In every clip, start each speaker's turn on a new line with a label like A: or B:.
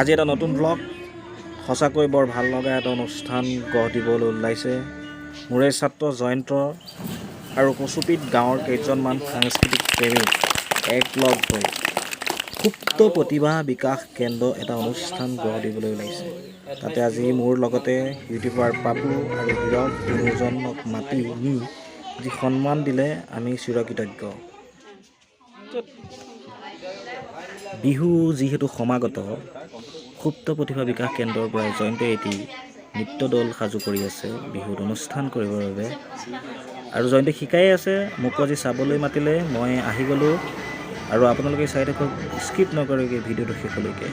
A: আজি এটা নতুন ব্লগ সঁচাকৈ বৰ ভাল লগা এটা অনুষ্ঠান গঢ় দিবলৈ ওলাইছে মোৰে ছাত্ৰ জয়ন্ত আৰু কচুপিত গাঁৱৰ কেইজনমান সাংস্কৃতিক প্ৰেমী একলগ হৈ সুপ্ত প্ৰতিভা বিকাশ কেন্দ্ৰ এটা অনুষ্ঠান গঢ় দিবলৈ ওলাইছে। তাতে আজি মোৰ লগতে ইউটিউবাৰ পাপু আৰু হীৰক তিনিওজনক মাতি নি যি সন্মান দিলে আমি চিৰকৃতজ্ঞ। বিহু যিহেতু সমাগত, সুপ্ত প্ৰতিভা বিকাশ কেন্দ্ৰৰ পৰা জয়ন্তই এটি নৃত্য দল সাজু কৰি আছে বিহুত অনুষ্ঠান কৰিবৰ বাবে, আৰু জয়ন্তই শিকাই আছে। মোকো আজি চাবলৈ মাতিলে, মই আহি গ'লোঁ আৰু আপোনালোকে চাই থাকক স্কিপ নকৰাকৈ ভিডিঅ'টো শেষলৈকে।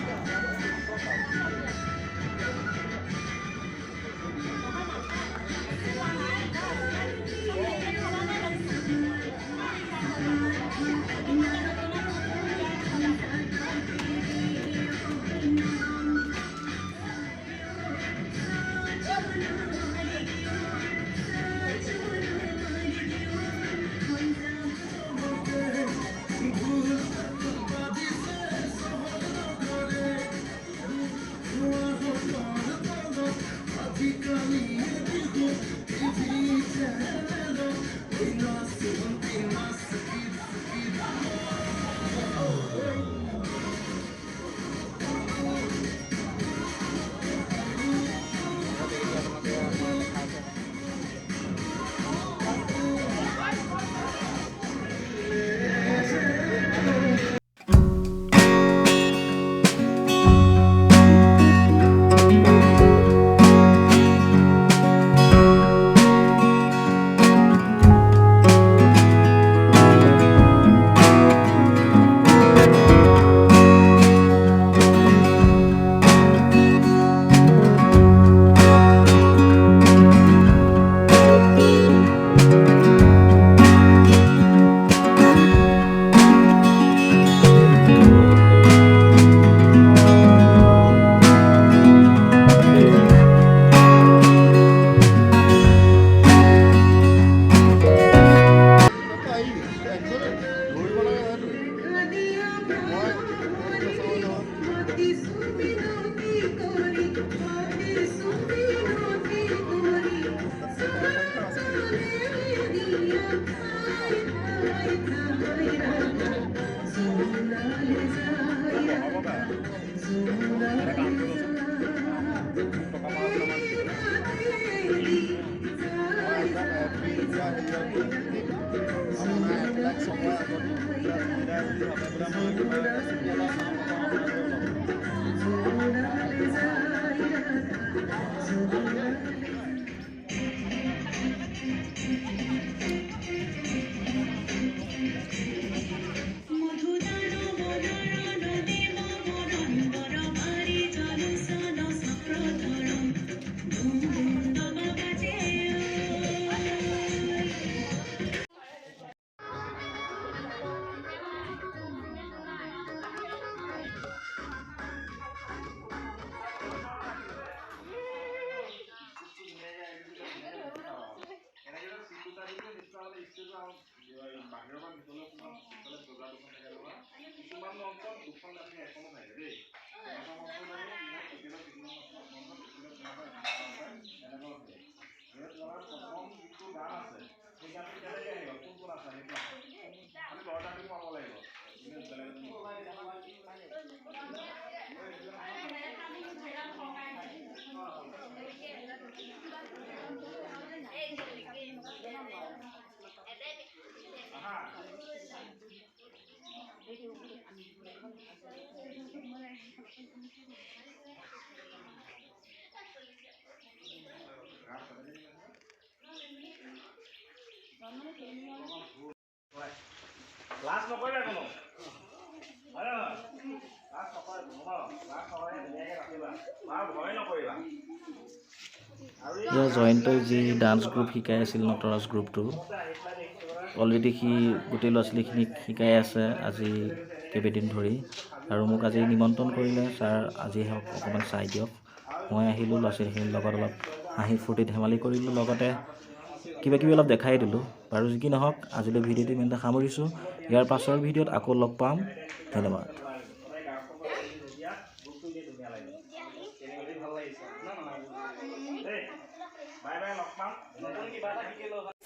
A: লাজ নকৰিবা কোনো, হয় নহয়? লাজ নকৰিবা, লাজ নকৰে ধুনীয়াকৈ ৰাখিবা, ভয় নকৰিবা। জয়ন্তই যি ডান্স গ্ৰুপ শিকাই আছিল, নটৰাজ গ্ৰুপটো, অলৰেডি সি গোটেই ল'ৰা ছোৱালীখিনিক শিকাই আছে আজি কেইবাদিন ধৰি, আৰু মোক আজি নিমন্ত্ৰণ কৰিলে, ছাৰ আজি অকণমান চাই দিয়ক। মই আহিলোঁ, ল'ৰা ছোৱালীখিনিৰ লগত অলপ হাঁহি ফূৰ্তি ধেমালি কৰিলোঁ, লগতে কিবা কিবি অলপ দেখাই দিলোঁ। বাৰু যি কি নহওক, আজিলৈ ভিডিঅ'টো ইমানতে সামৰিছোঁ। ইয়াৰ পাছৰ ভিডিঅ'ত আকৌ লগ পাম। ধন্যবাদ। দেই বাই বাই লগ পাম নতুন কিবা এটা শিকি লওঁ